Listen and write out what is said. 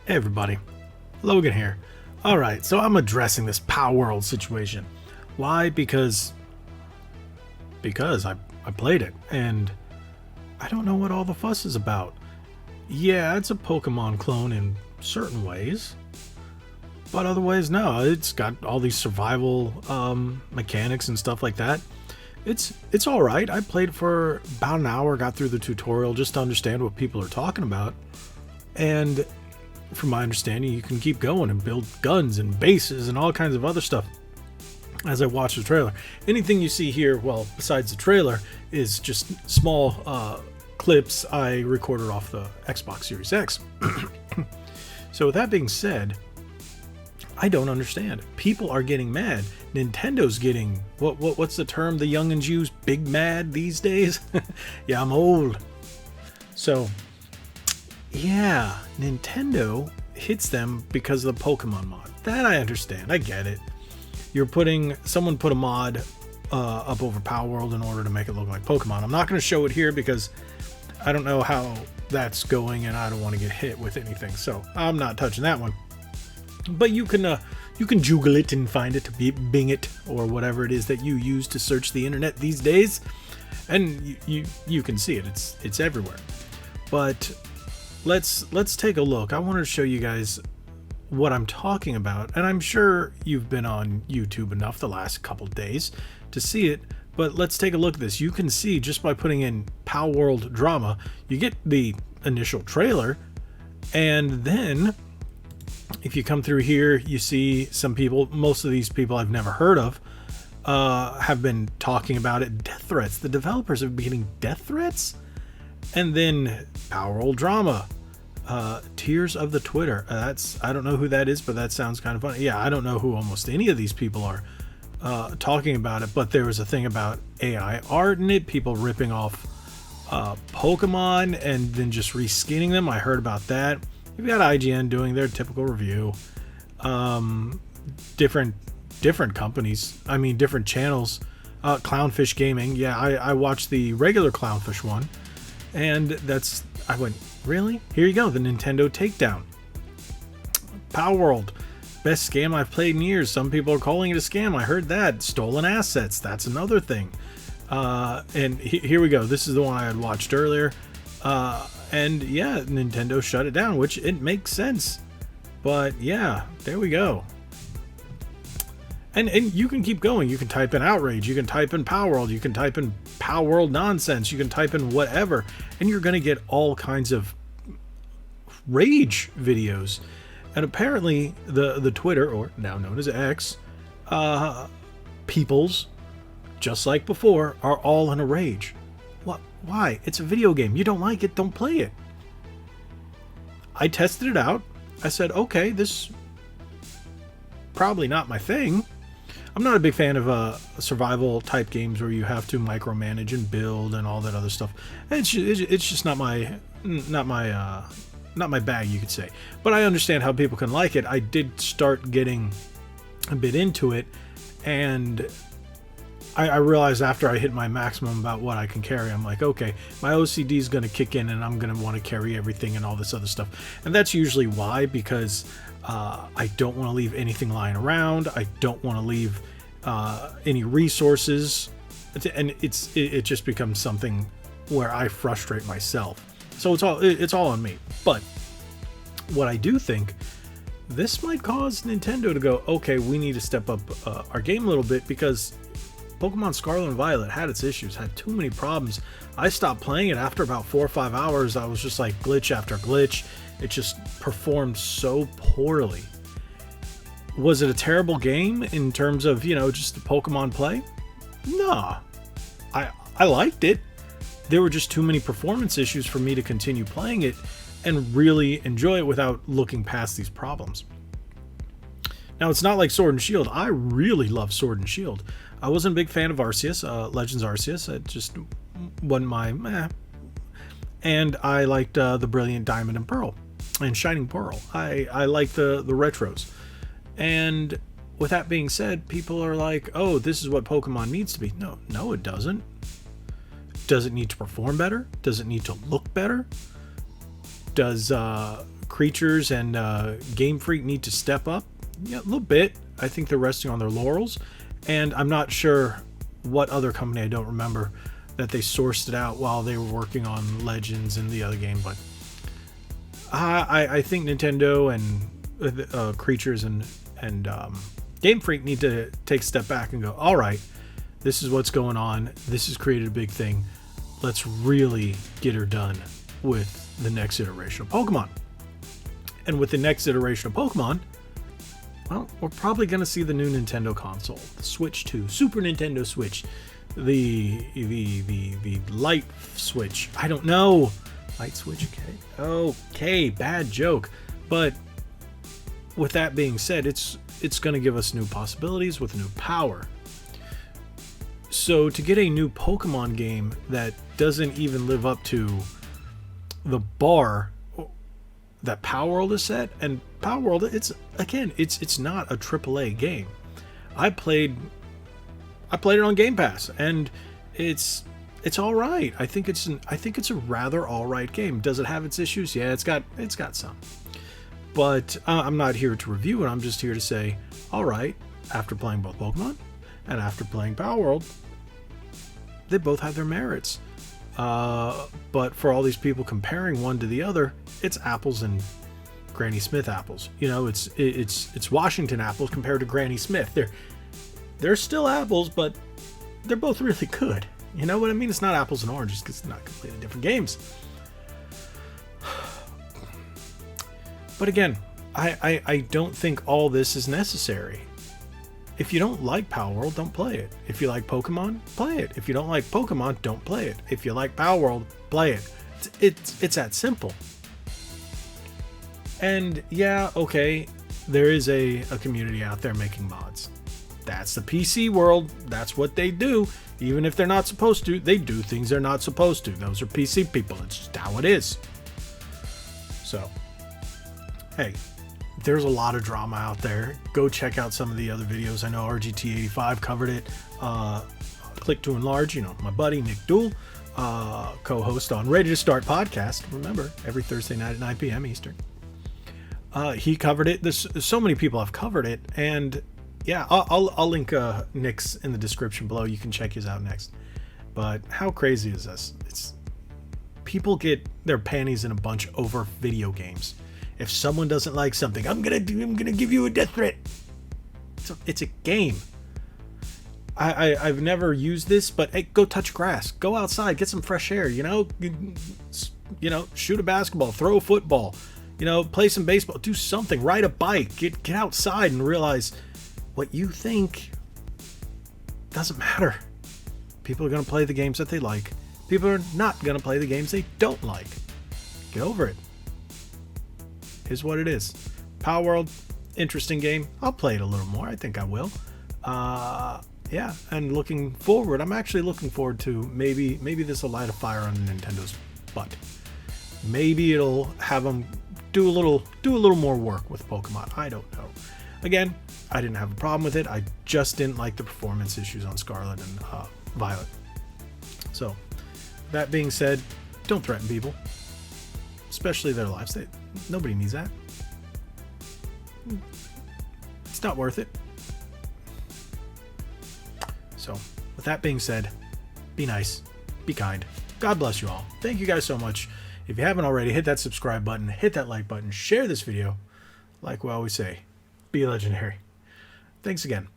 Hey everybody, Logan here. Alright, so I'm addressing this Palworld situation. Why? Because I played it, and I don't know what all the fuss is about. Yeah, it's a Pokemon clone in certain ways, but other ways, no. It's got all these survival mechanics and stuff like that. It's alright. I played for about an hour, got through the tutorial just to understand what people are talking about, and from my understanding, you can keep going and build guns and bases and all kinds of other stuff. As I watch the trailer, anything you see here, well, besides the trailer, is just small clips I recorded off the Xbox Series X. So with that being said, I don't understand. People are getting mad. Nintendo's getting what's the term the youngins use? Big mad these days. Yeah, I'm old. So yeah, Nintendo hits them because of the Pokemon mod. That I understand. I get it. Someone put a mod up over Palworld in order to make it look like Pokemon. I'm not going to show it here because I don't know how that's going and I don't want to get hit with anything. So I'm not touching that one. But you can Google it and find it, Bing it, or whatever it is that you use to search the internet these days, and you can see it. It's everywhere. But let's take a look. I wanted to show you guys what I'm talking about, and I'm sure you've been on YouTube enough the last couple days to see it, but let's take a look at this. You can see just by putting in Palworld drama, you get the initial trailer, and then if you come through here, you see some people, most of these people I've never heard of, have been talking about it. Death threats. The developers have been getting death threats. And then Palworld drama, Tears of the Twitter. I don't know who that is, but that sounds kind of funny. Yeah, I don't know who almost any of these people are talking about it, but there was a thing about AI art in it, people ripping off Pokemon and then just reskinning them. I heard about that. You've got IGN doing their typical review. Different companies. I mean, different channels. Clownfish Gaming. Yeah, I watched the regular Clownfish one. And I went, really? Here you go, the Nintendo takedown. Palworld, best scam I've played in years. Some people are calling it a scam. I heard that. Stolen assets, that's another thing. And here we go. This is the one I had watched earlier. And yeah, Nintendo shut it down, which it makes sense. But yeah, there we go. And you can keep going. You can type in outrage. You can type in Palworld. You can type in Palworld nonsense. You can type in whatever, and you're going to get all kinds of rage videos. And apparently, the Twitter, or now known as X, peoples, just like before, are all in a rage. What? Why? It's a video game. You don't like it? Don't play it. I tested it out. I said, okay, this probably not my thing. I'm not a big fan of survival type games where you have to micromanage and build and all that other stuff. It's just not my bag, you could say. But I understand how people can like it. I did start getting a bit into it, and I realized after I hit my maximum about what I can carry, I'm like, okay, my OCD is going to kick in and I'm going to want to carry everything and all this other stuff. And that's usually why, because I don't want to leave anything lying around. I don't want to leave any resources. And it just becomes something where I frustrate myself. So it's all on me. But what I do think, this might cause Nintendo to go, okay, we need to step up our game a little bit, because Pokemon Scarlet and Violet had its issues, had too many problems. I stopped playing it after about 4 or 5 hours. I was just like glitch after glitch. It just performed so poorly. Was it a terrible game in terms of, just the Pokemon play? Nah. I liked it. There were just too many performance issues for me to continue playing it and really enjoy it without looking past these problems. Now, it's not like Sword and Shield. I really love Sword and Shield. I wasn't a big fan of Arceus, Legends Arceus. It just wasn't my meh. And I liked the Brilliant Diamond and Pearl and Shining Pearl. I like the retros. And with that being said, people are like, oh, this is what Pokemon needs to be. No, it doesn't. Does it need to perform better? Does it need to look better? Does Creatures and Game Freak need to step up. Yeah, a little bit. I think they're resting on their laurels. And I'm not sure what other company, I don't remember, that they sourced it out while they were working on Legends and the other game. But I think Nintendo and Creatures and Game Freak need to take a step back and go, all right, this is what's going on. This has created a big thing. Let's really get her done with the next iteration of Pokemon. And with the next iteration of Pokemon, well, we're probably going to see the new Nintendo console, the Switch 2, Super Nintendo Switch, the Light Switch. I don't know. Light Switch, okay, bad joke. But with that being said, it's going to give us new possibilities with new power. So to get a new Pokemon game that doesn't even live up to the bar that Palworld is set, and Palworld, it's not a AAA game. I played it on Game Pass, and it's all right. I think it's a rather all right game. Does it have its issues? Yeah, it's got some. But I'm not here to review it. I'm just here to say, all right. After playing both Pokemon and after playing Palworld, they both have their merits. But for all these people comparing one to the other, it's apples and Granny Smith apples. You know, it's Washington apples compared to Granny Smith. They're still apples, but they're both really good. You know what I mean? It's not apples and oranges because it's not completely different games. But again, I don't think all this is necessary. If you don't like Palworld, don't play it. If you like Pokemon, play it. If you don't like Pokemon, don't play it. If you like Palworld, play it. It's that simple. And yeah, okay, there is a community out there making mods. That's the PC world. That's what they do. Even if they're not supposed to, they do things they're not supposed to. Those are PC people. It's just how it is. So, hey, there's a lot of drama out there. Go check out some of the other videos. I know RGT85 covered it. Click to Enlarge, my buddy Nick Dool, co-host on Ready to Start podcast. Remember, every Thursday night at 9 p.m. Eastern. He covered it. There's so many people have covered it, and yeah, I'll link Nick's in the description below. You can check his out next. But how crazy is this? It's people get their panties in a bunch over video games. If someone doesn't like something, I'm gonna give you a death threat. It's a game. I've never used this, but hey, go touch grass, go outside, get some fresh air. Shoot a basketball, throw a football. Play some baseball, do something, ride a bike, get outside and realize what you think doesn't matter. People are gonna play the games that they like. People are not gonna play the games they don't like. Get over it. Is what it is. Palworld, interesting game. I'll play it a little more. I think I will. Yeah, and I'm actually looking forward to maybe this will light a fire on Nintendo's butt. Maybe it'll have them do a little more work with Pokemon. I don't know. Again, I didn't have a problem with it. I just didn't like the performance issues on Scarlet and Violet. So, that being said, don't threaten people, especially their lives. Nobody needs that. It's not worth it. So, with that being said, be nice, be kind. God bless you all. Thank you guys so much. If you haven't already, hit that subscribe button, hit that like button, share this video. Like we always say, be legendary. Thanks again.